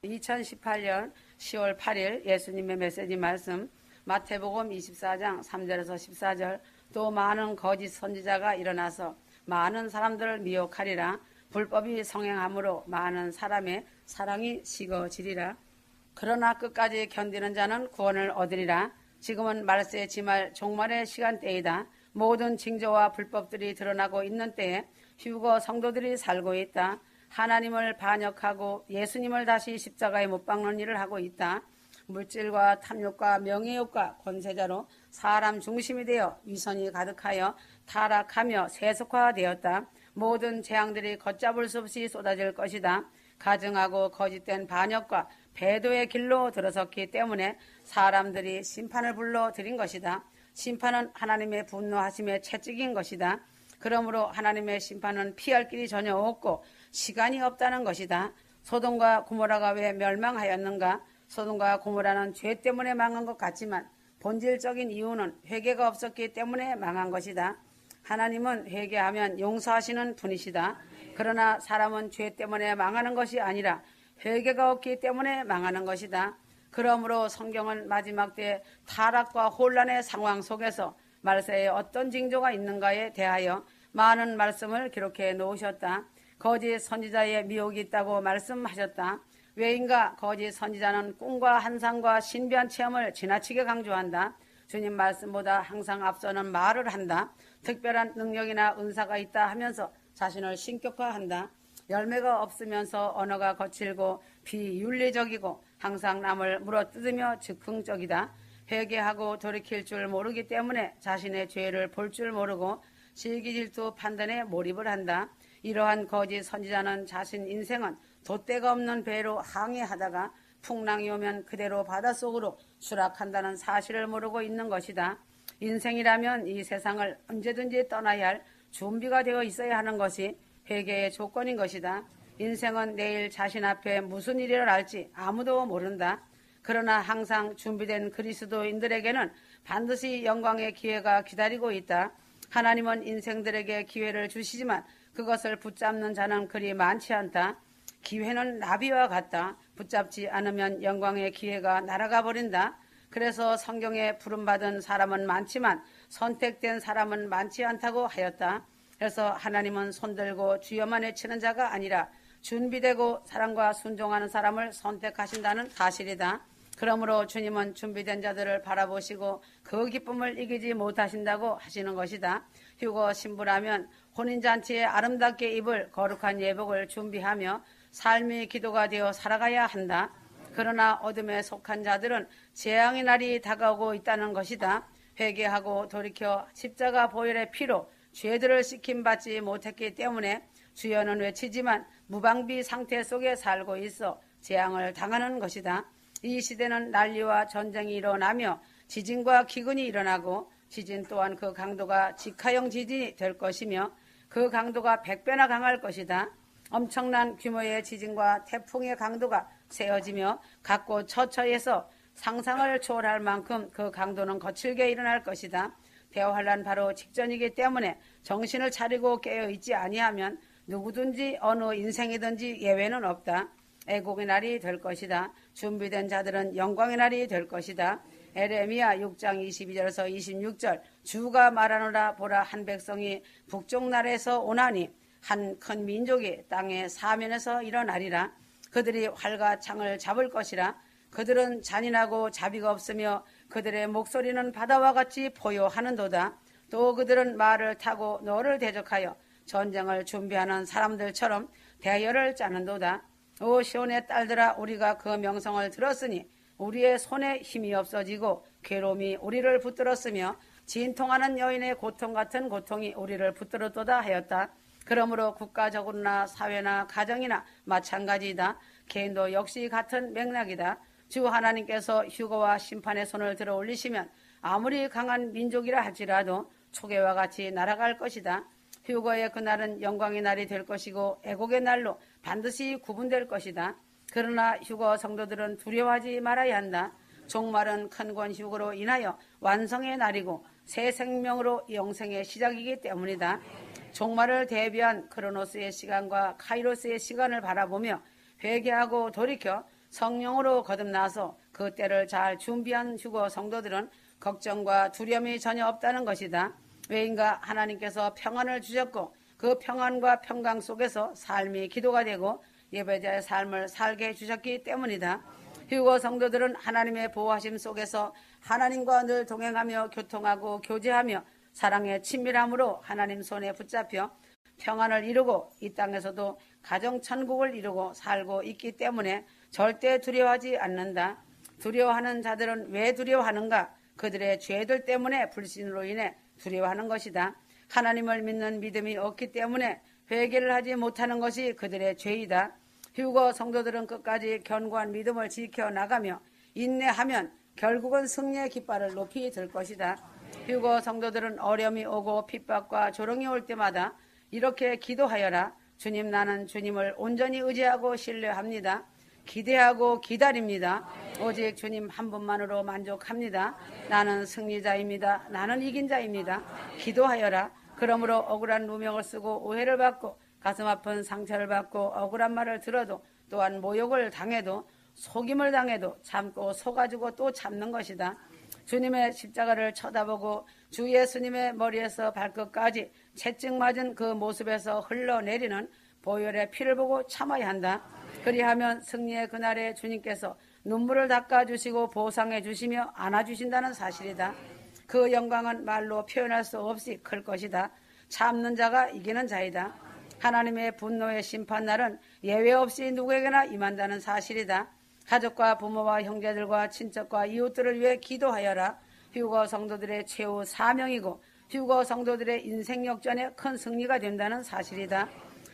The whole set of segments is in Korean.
2018년 10월 8일 예수님의 메시지 말씀 마태복음 24장 3절에서 14절. 또 많은 거짓 선지자가 일어나서 많은 사람들을 미혹하리라. 불법이 성행함으로 많은 사람의 사랑이 식어지리라. 그러나 끝까지 견디는 자는 구원을 얻으리라. 지금은 말세 지말 종말의 시간대이다. 모든 징조와 불법들이 드러나고 있는 때에 휴거 성도들이 살고 있다. 하나님을 반역하고 예수님을 다시 십자가에 못 박는 일을 하고 있다. 물질과 탐욕과 명예욕과 권세자로 사람 중심이 되어 위선이 가득하여 타락하며 세속화되었다. 모든 재앙들이 걷잡을 수 없이 쏟아질 것이다. 가증하고 거짓된 반역과 배도의 길로 들어섰기 때문에 사람들이 심판을 불러들인 것이다. 심판은 하나님의 분노하심의 채찍인 것이다. 그러므로 하나님의 심판은 피할 길이 전혀 없고 시간이 없다는 것이다. 소돔과 고모라가 왜 멸망하였는가? 소돔과 고모라는 죄 때문에 망한 것 같지만 본질적인 이유는 회개가 없었기 때문에 망한 것이다. 하나님은 회개하면 용서하시는 분이시다. 그러나 사람은 죄 때문에 망하는 것이 아니라 회개가 없기 때문에 망하는 것이다. 그러므로 성경은 마지막 때 타락과 혼란의 상황 속에서 말세에 어떤 징조가 있는가에 대하여 많은 말씀을 기록해 놓으셨다. 거짓 선지자의 미혹이 있다고 말씀하셨다. 왜인가? 거짓 선지자는 꿈과 환상과 신비한 체험을 지나치게 강조한다. 주님 말씀보다 항상 앞서는 말을 한다. 특별한 능력이나 은사가 있다 하면서 자신을 신격화한다. 열매가 없으면서 언어가 거칠고 비윤리적이고 항상 남을 물어뜯으며 즉흥적이다. 회개하고 돌이킬 줄 모르기 때문에 자신의 죄를 볼 줄 모르고 실기질투 판단에 몰입을 한다. 이러한 거짓 선지자는 자신 인생은 돛대가 없는 배로 항해하다가 풍랑이 오면 그대로 바닷속으로 추락한다는 사실을 모르고 있는 것이다. 인생이라면 이 세상을 언제든지 떠나야 할 준비가 되어 있어야 하는 것이 회개의 조건인 것이다. 인생은 내일 자신 앞에 무슨 일이 일어날지 아무도 모른다. 그러나 항상 준비된 그리스도인들에게는 반드시 영광의 기회가 기다리고 있다. 하나님은 인생들에게 기회를 주시지만 그것을 붙잡는 자는 그리 많지 않다. 기회는 나비와 같다. 붙잡지 않으면 영광의 기회가 날아가 버린다. 그래서 성경에 부름받은 사람은 많지만 선택된 사람은 많지 않다고 하였다. 그래서 하나님은 손들고 주여만 외치는 자가 아니라 준비되고 사랑과 순종하는 사람을 선택하신다는 사실이다. 그러므로 주님은 준비된 자들을 바라보시고 그 기쁨을 이기지 못하신다고 하시는 것이다. 휴거 신부라면 혼인잔치에 아름답게 입을 거룩한 예복을 준비하며 삶의 기도가 되어 살아가야 한다. 그러나 어둠에 속한 자들은 재앙의 날이 다가오고 있다는 것이다. 회개하고 돌이켜 십자가 보혈의 피로 죄들을 씻김받지 못했기 때문에 주여는 외치지만 무방비 상태 속에 살고 있어 재앙을 당하는 것이다. 이 시대는 난리와 전쟁이 일어나며 지진과 기근이 일어나고 지진 또한 그 강도가 직하형 지진이 될 것이며 그 강도가 100배나 강할 것이다. 엄청난 규모의 지진과 태풍의 강도가 세어지며 각곳 처처에서 상상을 초월할 만큼 그 강도는 거칠게 일어날 것이다. 대환란 바로 직전이기 때문에 정신을 차리고 깨어있지 아니하면 누구든지 어느 인생이든지 예외는 없다. 애국의 날이 될 것이다. 준비된 자들은 영광의 날이 될 것이다. 에레미야 6장 22절에서 26절. 주가 말하노라. 보라, 한 백성이 북쪽 나라에서 오나니 한 큰 민족이 땅의 사면에서 일어나리라. 그들이 활과 창을 잡을 것이라. 그들은 잔인하고 자비가 없으며 그들의 목소리는 바다와 같이 포효하는도다. 또 그들은 말을 타고 너를 대적하여 전쟁을 준비하는 사람들처럼 대열을 짜는도다. 오 시온의 딸들아, 우리가 그 명성을 들었으니 우리의 손에 힘이 없어지고 괴로움이 우리를 붙들었으며 진통하는 여인의 고통 같은 고통이 우리를 붙들었도다 하였다. 그러므로 국가적으로나 사회나 가정이나 마찬가지이다. 개인도 역시 같은 맥락이다. 주 하나님께서 휴거와 심판의 손을 들어 올리시면 아무리 강한 민족이라 할지라도 초계와 같이 날아갈 것이다. 휴거의 그날은 영광의 날이 될 것이고 애곡의 날로 반드시 구분될 것이다. 그러나 휴거 성도들은 두려워하지 말아야 한다. 종말은 큰 권휴거로 인하여 완성의 날이고 새 생명으로 영생의 시작이기 때문이다. 종말을 대비한 크로노스의 시간과 카이로스의 시간을 바라보며 회개하고 돌이켜 성령으로 거듭나서 그 때를 잘 준비한 휴거 성도들은 걱정과 두려움이 전혀 없다는 것이다. 왜인가? 하나님께서 평안을 주셨고 그 평안과 평강 속에서 삶이 기도가 되고 예배자의 삶을 살게 해주셨기 때문이다. 휴거 성도들은 하나님의 보호하심 속에서 하나님과 늘 동행하며 교통하고 교제하며 사랑의 친밀함으로 하나님 손에 붙잡혀 평안을 이루고 이 땅에서도 가정천국을 이루고 살고 있기 때문에 절대 두려워하지 않는다. 두려워하는 자들은 왜 두려워하는가? 그들의 죄들 때문에 불신으로 인해 두려워하는 것이다. 하나님을 믿는 믿음이 없기 때문에 회개를 하지 못하는 것이 그들의 죄이다. 휴거 성도들은 끝까지 견고한 믿음을 지켜나가며 인내하면 결국은 승리의 깃발을 높이 들 것이다. 휴거 성도들은 어려움이 오고 핍박과 조롱이 올 때마다 이렇게 기도하여라. 주님, 나는 주님을 온전히 의지하고 신뢰합니다. 기대하고 기다립니다. 오직 주님 한 분만으로 만족합니다. 나는 승리자입니다. 나는 이긴 자입니다. 기도하여라. 그러므로 억울한 누명을 쓰고 오해를 받고 가슴 아픈 상처를 받고 억울한 말을 들어도 또한 모욕을 당해도 속임을 당해도 참고 속아주고 또 참는 것이다. 주님의 십자가를 쳐다보고 주 예수님의 머리에서 발끝까지 채찍 맞은 그 모습에서 흘러내리는 보혈의 피를 보고 참아야 한다. 그리하면 승리의 그날에 주님께서 눈물을 닦아주시고 보상해 주시며 안아주신다는 사실이다. 그 영광은 말로 표현할 수 없이 클 것이다. 참는 자가 이기는 자이다. 하나님의 분노의 심판날은 예외 없이 누구에게나 임한다는 사실이다. 가족과 부모와 형제들과 친척과 이웃들을 위해 기도하여라. 휴거 성도들의 최후 사명이고 휴거 성도들의 인생 역전에 큰 승리가 된다는 사실이다.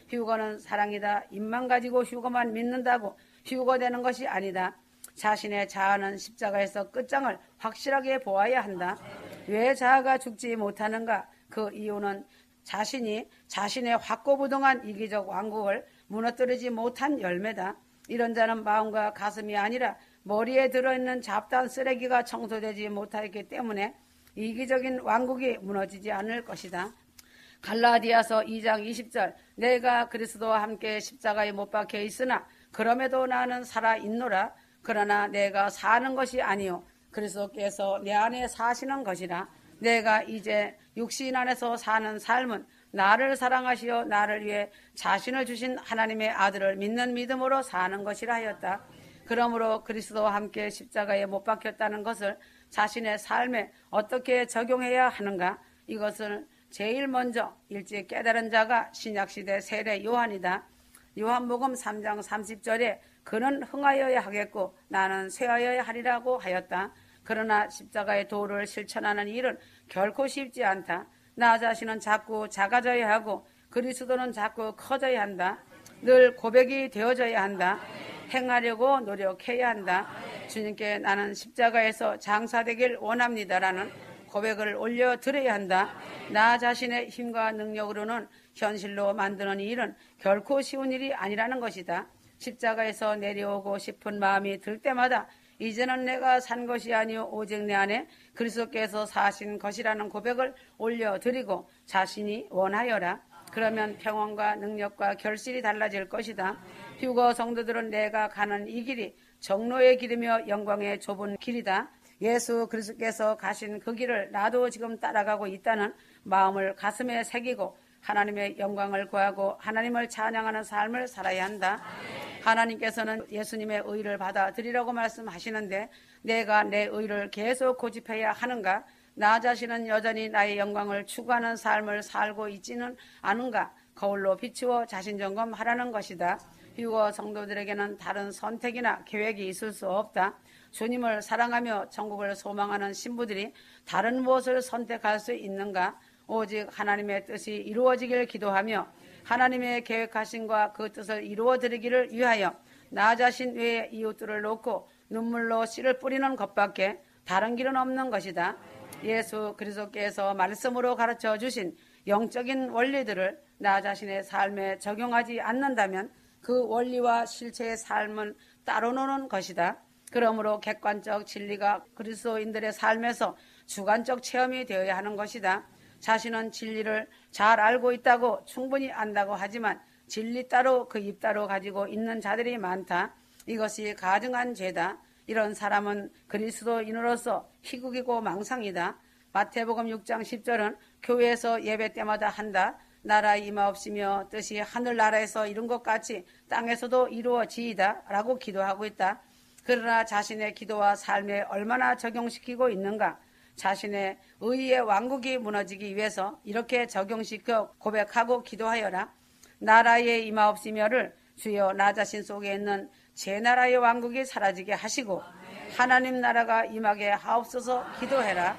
휴거는 사랑이다. 입만 가지고 휴거만 믿는다고 휴거되는 것이 아니다. 자신의 자아는 십자가에서 끝장을 확실하게 보아야 한다. 왜 자아가 죽지 못하는가? 그 이유는 자신이 자신의 확고부동한 이기적 왕국을 무너뜨리지 못한 열매다. 이런 자는 마음과 가슴이 아니라 머리에 들어있는 잡다한 쓰레기가 청소되지 못하기 때문에 이기적인 왕국이 무너지지 않을 것이다. 갈라디아서 2장 20절 내가 그리스도와 함께 십자가에 못 박혀 있으나 그럼에도 나는 살아있노라. 그러나 내가 사는 것이 아니요 그리스도께서 내 안에 사시는 것이라. 내가 이제 육신 안에서 사는 삶은 나를 사랑하시어 나를 위해 자신을 주신 하나님의 아들을 믿는 믿음으로 사는 것이라 하였다. 그러므로 그리스도와 함께 십자가에 못 박혔다는 것을 자신의 삶에 어떻게 적용해야 하는가? 이것을 제일 먼저 일찍 깨달은 자가 신약시대 세례 요한이다. 요한복음 3장 30절에 그는 흥하여야 하겠고 나는 쇠하여야 하리라고 하였다. 그러나 십자가의 도를 실천하는 일은 결코 쉽지 않다. 나 자신은 자꾸 작아져야 하고 그리스도는 자꾸 커져야 한다. 늘 고백이 되어져야 한다. 행하려고 노력해야 한다. 주님께 나는 십자가에서 장사되길 원합니다라는 고백을 올려드려야 한다. 나 자신의 힘과 능력으로는 현실로 만드는 일은 결코 쉬운 일이 아니라는 것이다. 십자가에서 내려오고 싶은 마음이 들 때마다 이제는 내가 산 것이 아니오 오직 내 안에 그리스도께서 사신 것이라는 고백을 올려드리고 자신이 원하여라. 그러면 평안과 능력과 결실이 달라질 것이다. 휴거 성도들은 내가 가는 이 길이 정로의 길이며 영광의 좁은 길이다. 예수 그리스도께서 가신 그 길을 나도 지금 따라가고 있다는 마음을 가슴에 새기고 하나님의 영광을 구하고 하나님을 찬양하는 삶을 살아야 한다. 하나님께서는 예수님의 의를 받아들이라고 말씀하시는데 내가 내 의를 계속 고집해야 하는가? 나 자신은 여전히 나의 영광을 추구하는 삶을 살고 있지는 않은가? 거울로 비추어 자신점검하라는 것이다. 휴거 성도들에게는 다른 선택이나 계획이 있을 수 없다. 주님을 사랑하며 천국을 소망하는 신부들이 다른 무엇을 선택할 수 있는가? 오직 하나님의 뜻이 이루어지길 기도하며 하나님의 계획하심과 그 뜻을 이루어드리기를 위하여 나 자신 외에 이웃들을 놓고 눈물로 씨를 뿌리는 것밖에 다른 길은 없는 것이다. 예수 그리스도께서 말씀으로 가르쳐 주신 영적인 원리들을 나 자신의 삶에 적용하지 않는다면 그 원리와 실체의 삶은 따로 노는 것이다. 그러므로 객관적 진리가 그리스도인들의 삶에서 주관적 체험이 되어야 하는 것이다. 자신은 진리를 잘 알고 있다고 충분히 안다고 하지만 진리 따로 그 입 따로 가지고 있는 자들이 많다. 이것이 가증한 죄다. 이런 사람은 그리스도인으로서 희극이고 망상이다. 마태복음 6장 10절은 교회에서 예배 때마다 한다. 나라 임하옵시며 뜻이 하늘나라에서 이룬 것 같이 땅에서도 이루어지이다 라고 기도하고 있다. 그러나 자신의 기도와 삶에 얼마나 적용시키고 있는가? 자신의 의의 왕국이 무너지기 위해서 이렇게 적용시켜 고백하고 기도하여라. 나라의 임하옵시며를 주여 나 자신 속에 있는 제 나라의 왕국이 사라지게 하시고 하나님 나라가 임하게 하옵소서 기도해라.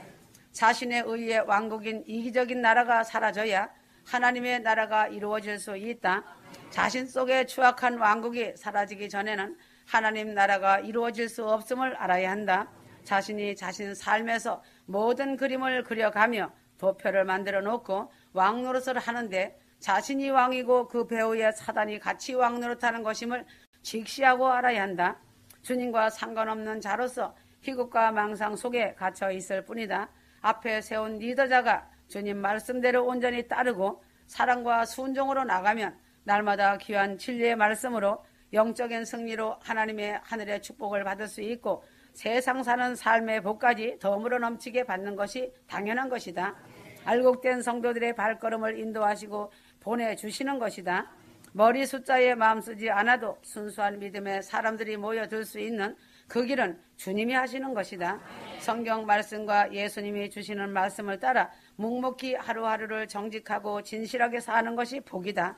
자신의 의의 왕국인 이기적인 나라가 사라져야 하나님의 나라가 이루어질 수 있다. 자신 속에 추악한 왕국이 사라지기 전에는 하나님 나라가 이루어질 수 없음을 알아야 한다. 자신이 자신 삶에서 모든 그림을 그려가며 도표를 만들어 놓고 왕 노릇을 하는데 자신이 왕이고 그 배후에 사단이 같이 왕 노릇하는 것임을 직시하고 알아야 한다. 주님과 상관없는 자로서 희극과 망상 속에 갇혀 있을 뿐이다. 앞에 세운 리더자가 주님 말씀대로 온전히 따르고 사랑과 순종으로 나가면 날마다 귀한 진리의 말씀으로 영적인 승리로 하나님의 하늘의 축복을 받을 수 있고 세상 사는 삶의 복까지 덤으로 넘치게 받는 것이 당연한 것이다. 알곡된 성도들의 발걸음을 인도하시고 보내주시는 것이다. 머리 숫자에 마음 쓰지 않아도 순수한 믿음의 사람들이 모여들 수 있는 그 길은 주님이 하시는 것이다. 성경 말씀과 예수님이 주시는 말씀을 따라 묵묵히 하루하루를 정직하고 진실하게 사는 것이 복이다.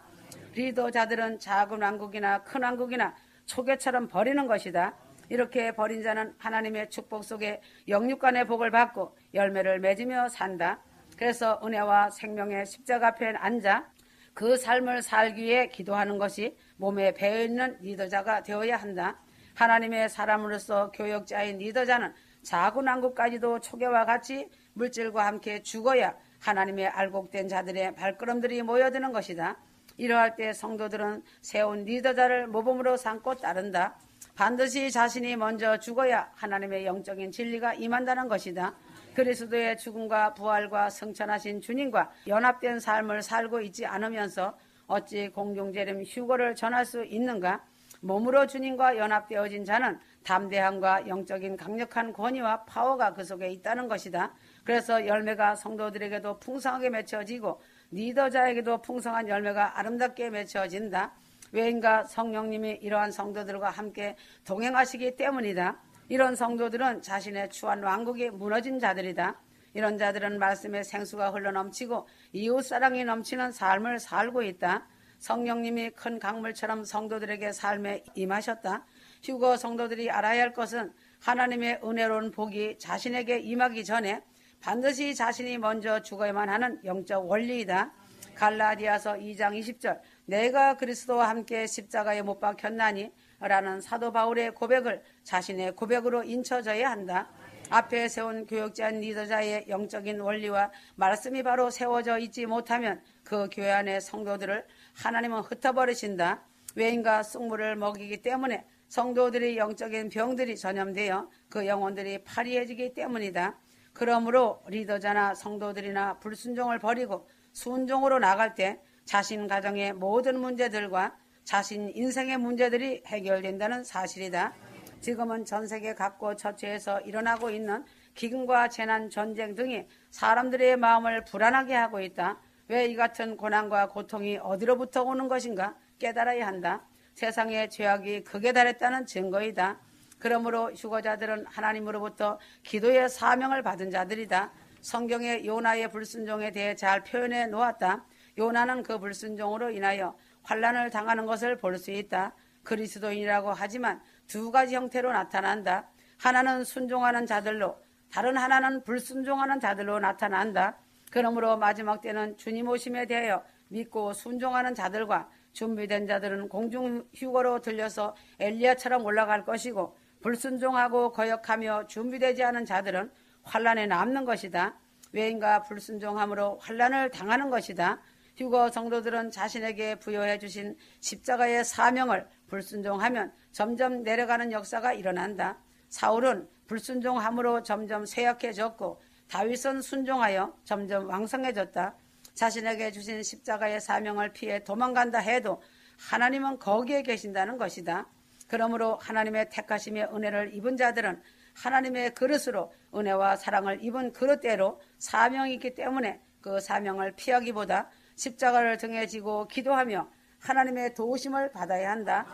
리더자들은 작은 왕국이나 큰 왕국이나 초계처럼 버리는 것이다. 이렇게 버린 자는 하나님의 축복 속에 영육간의 복을 받고 열매를 맺으며 산다. 그래서 은혜와 생명의 십자가 앞에 앉아 그 삶을 살기 위해 기도하는 것이 몸에 배어있는 리더자가 되어야 한다. 하나님의 사람으로서 교역자인 리더자는 작은 왕국까지도 초계와 같이 물질과 함께 죽어야 하나님의 알곡된 자들의 발걸음들이 모여드는 것이다. 이러할 때 성도들은 세운 리더자를 모범으로 삼고 따른다. 반드시 자신이 먼저 죽어야 하나님의 영적인 진리가 임한다는 것이다. 그리스도의 죽음과 부활과 승천하신 주님과 연합된 삶을 살고 있지 않으면서 어찌 공중재림 휴거를 전할 수 있는가? 몸으로 주님과 연합되어진 자는 담대함과 영적인 강력한 권위와 파워가 그 속에 있다는 것이다. 그래서 열매가 성도들에게도 풍성하게 맺혀지고 리더자에게도 풍성한 열매가 아름답게 맺혀진다. 왜인가? 성령님이 이러한 성도들과 함께 동행하시기 때문이다. 이런 성도들은 자신의 추한 왕국이 무너진 자들이다. 이런 자들은 말씀의 생수가 흘러넘치고 이웃사랑이 넘치는 삶을 살고 있다. 성령님이 큰 강물처럼 성도들에게 삶에 임하셨다. 휴거 성도들이 알아야 할 것은 하나님의 은혜로운 복이 자신에게 임하기 전에 반드시 자신이 먼저 죽어야만 하는 영적 원리이다. 갈라디아서 2장 20절 내가 그리스도와 함께 십자가에 못 박혔나니 라는 사도 바울의 고백을 자신의 고백으로 인쳐져야 한다. 앞에 세운 교역자 리더자의 영적인 원리와 말씀이 바로 세워져 있지 못하면 그 교회 안의 성도들을 하나님은 흩어버리신다. 왜인가? 쑥물을 먹이기 때문에 성도들의 영적인 병들이 전염되어 그 영혼들이 파리해지기 때문이다. 그러므로 리더자나 성도들이나 불순종을 버리고 순종으로 나갈 때 자신 가정의 모든 문제들과 자신 인생의 문제들이 해결된다는 사실이다. 지금은 전 세계 각국 처처에서 일어나고 있는 기근과 재난, 전쟁 등이 사람들의 마음을 불안하게 하고 있다. 왜 이 같은 고난과 고통이 어디로부터 오는 것인가 깨달아야 한다. 세상의 죄악이 극에 달했다는 증거이다. 그러므로 휴거자들은 하나님으로부터 기도의 사명을 받은 자들이다. 성경의 요나의 불순종에 대해 잘 표현해 놓았다. 요나는 그 불순종으로 인하여 환난을 당하는 것을 볼 수 있다. 그리스도인이라고 하지만 두 가지 형태로 나타난다. 하나는 순종하는 자들로, 다른 하나는 불순종하는 자들로 나타난다. 그러므로 마지막 때는 주님 오심에 대하여 믿고 순종하는 자들과 준비된 자들은 공중 휴거로 들려서 엘리야처럼 올라갈 것이고, 불순종하고 거역하며 준비되지 않은 자들은 환난에 남는 것이다. 왜인가? 불순종함으로 환난을 당하는 것이다. 휴거 성도들은 자신에게 부여해 주신 십자가의 사명을 불순종하면 점점 내려가는 역사가 일어난다. 사울은 불순종함으로 점점 쇠약해졌고 다윗은 순종하여 점점 왕성해졌다. 자신에게 주신 십자가의 사명을 피해 도망간다 해도 하나님은 거기에 계신다는 것이다. 그러므로 하나님의 택하심의 은혜를 입은 자들은 하나님의 그릇으로 은혜와 사랑을 입은 그릇대로 사명이 있기 때문에 그 사명을 피하기보다 십자가를 등에 지고 기도하며 하나님의 도우심을 받아야 한다.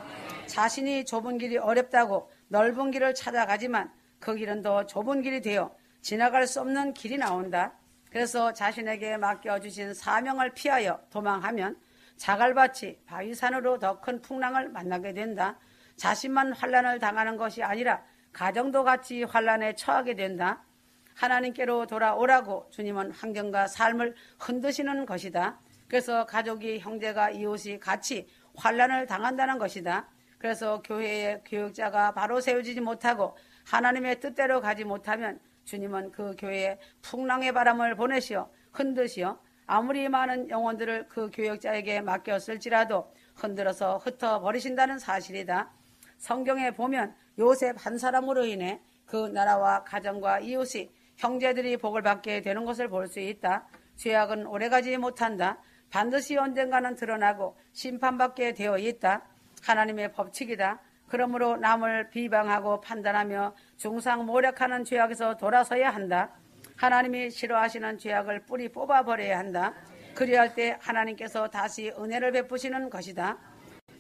자신이 좁은 길이 어렵다고 넓은 길을 찾아가지만 그 길은 더 좁은 길이 되어 지나갈 수 없는 길이 나온다. 그래서 자신에게 맡겨주신 사명을 피하여 도망하면 자갈밭이 바위산으로 더 큰 풍랑을 만나게 된다. 자신만 환난을 당하는 것이 아니라 가정도 같이 환난에 처하게 된다. 하나님께로 돌아오라고 주님은 환경과 삶을 흔드시는 것이다. 그래서 가족이, 형제가, 이웃이 같이 환난을 당한다는 것이다. 그래서 교회의 교육자가 바로 세워지지 못하고 하나님의 뜻대로 가지 못하면 주님은 그 교회에 풍랑의 바람을 보내시어 흔드시어 아무리 많은 영혼들을 그 교육자에게 맡겼을지라도 흔들어서 흩어버리신다는 사실이다. 성경에 보면 요셉 한 사람으로 인해 그 나라와 가정과 이웃이 형제들이 복을 받게 되는 것을 볼 수 있다. 죄악은 오래가지 못한다. 반드시 언젠가는 드러나고 심판받게 되어 있다. 하나님의 법칙이다. 그러므로 남을 비방하고 판단하며 중상모략하는 죄악에서 돌아서야 한다. 하나님이 싫어하시는 죄악을 뿌리 뽑아버려야 한다. 그리할 때 하나님께서 다시 은혜를 베푸시는 것이다.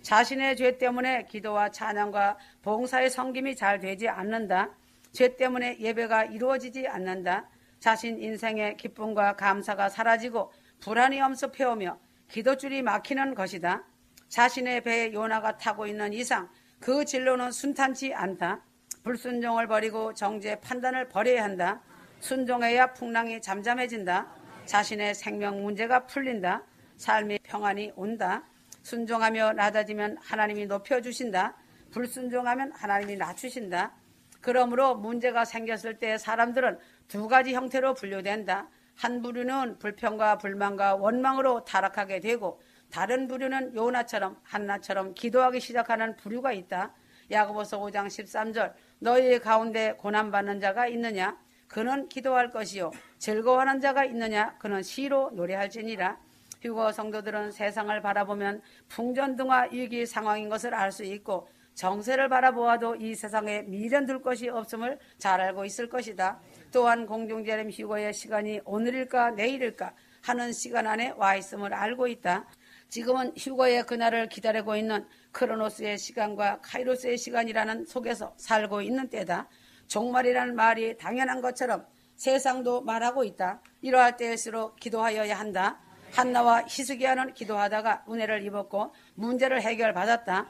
자신의 죄 때문에 기도와 찬양과 봉사의 섬김이 잘 되지 않는다. 죄 때문에 예배가 이루어지지 않는다. 자신 인생의 기쁨과 감사가 사라지고 불안이 엄습해오며 기도줄이 막히는 것이다. 자신의 배에 요나가 타고 있는 이상 그 진로는 순탄치 않다. 불순종을 버리고 정죄 판단을 버려야 한다. 순종해야 풍랑이 잠잠해진다. 자신의 생명 문제가 풀린다. 삶의 평안이 온다. 순종하며 낮아지면 하나님이 높여주신다. 불순종하면 하나님이 낮추신다. 그러므로 문제가 생겼을 때 사람들은 두 가지 형태로 분류된다. 한 부류는 불평과 불만과 원망으로 타락하게 되고 다른 부류는 요나처럼 한나처럼 기도하기 시작하는 부류가 있다. 야고보서 5장 13절 너희 가운데 고난받는 자가 있느냐? 그는 기도할 것이요. 즐거워하는 자가 있느냐? 그는 시로 노래할지니라. 휴거 성도들은 세상을 바라보면 풍전등화 위기 상황인 것을 알 수 있고 정세를 바라보아도 이 세상에 미련 둘 것이 없음을 잘 알고 있을 것이다. 또한 공중제림 휴거의 시간이 오늘일까 내일일까 하는 시간 안에 와 있음을 알고 있다. 지금은 휴거의 그날을 기다리고 있는 크로노스의 시간과 카이로스의 시간이라는 속에서 살고 있는 때다. 종말이라는 말이 당연한 것처럼 세상도 말하고 있다. 이러할 때일수록 기도하여야 한다. 한나와 히스기야는 기도하다가 은혜를 입었고 문제를 해결받았다.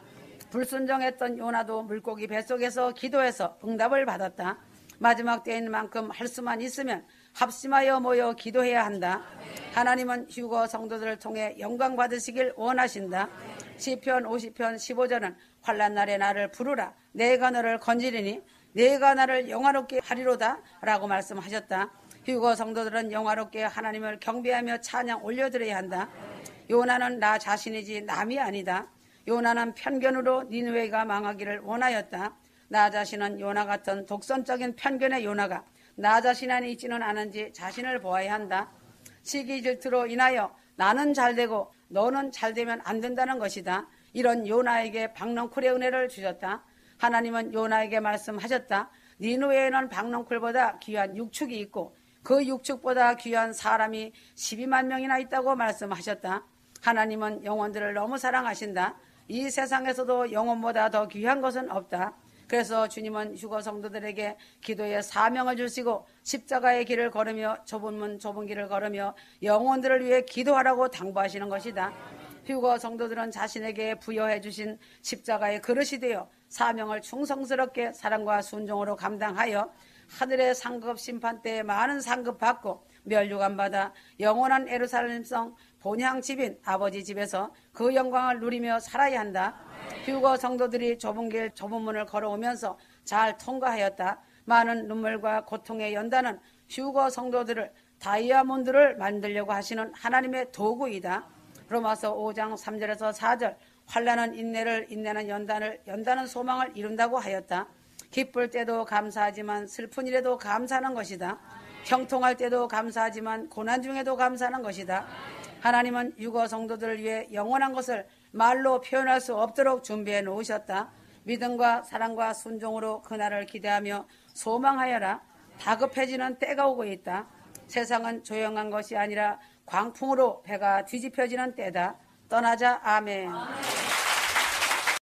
불순종했던 요나도 물고기 뱃속에서 기도해서 응답을 받았다. 마지막 때인 만큼 할 수만 있으면 합심하여 모여 기도해야 한다. 하나님은 휴거 성도들을 통해 영광 받으시길 원하신다. 시편 50편 15절은 환난 날에 나를 부르라. 내가 너를 건지리니 내가 나를 영화롭게 하리로다 라고 말씀하셨다. 휴거 성도들은 영화롭게 하나님을 경배하며 찬양 올려드려야 한다. 요나는 나 자신이지 남이 아니다. 요나는 편견으로 니느웨가 망하기를 원하였다. 나 자신은 요나 같은 독선적인 편견의 요나가 나 자신 안에 있지는 않은지 자신을 보아야 한다. 시기 질투로 인하여 나는 잘되고 너는 잘되면 안 된다는 것이다. 이런 요나에게 박넝쿨의 은혜를 주셨다. 하나님은 요나에게 말씀하셨다. 니느웨에는 박넝쿨보다 귀한 육축이 있고 그 육축보다 귀한 사람이 12만 명이나 있다고 말씀하셨다. 하나님은 영혼들을 너무 사랑하신다. 이 세상에서도 영혼보다 더 귀한 것은 없다. 그래서 주님은 휴거 성도들에게 기도의 사명을 주시고 십자가의 길을 걸으며 좁은 문 좁은 길을 걸으며 영혼들을 위해 기도하라고 당부하시는 것이다. 휴거 성도들은 자신에게 부여해 주신 십자가의 그릇이 되어 사명을 충성스럽게 사랑과 순종으로 감당하여 하늘의 상급 심판 때에 많은 상급 받고 멸류관 받아 영원한 예루살렘성 본향 집인 아버지 집에서 그 영광을 누리며 살아야 한다. 휴거 성도들이 좁은 길 좁은 문을 걸어오면서 잘 통과하였다. 많은 눈물과 고통의 연단은 휴거 성도들을 다이아몬드를 만들려고 하시는 하나님의 도구이다. 로마서 5장 3절에서 4절 환난은 인내를 인내는 연단은 소망을 이룬다고 하였다. 기쁠 때도 감사하지만 슬픈 일에도 감사하는 것이다. 형통할 때도 감사하지만 고난 중에도 감사하는 것이다. 하나님은 휴거 성도들을 위해 영원한 것을 말로 표현할 수 없도록 준비해 놓으셨다. 믿음과 사랑과 순종으로 그날을 기대하며 소망하여라. 다급해지는 때가 오고 있다. 세상은 조용한 것이 아니라 광풍으로 배가 뒤집혀지는 때다. 떠나자. 아멘.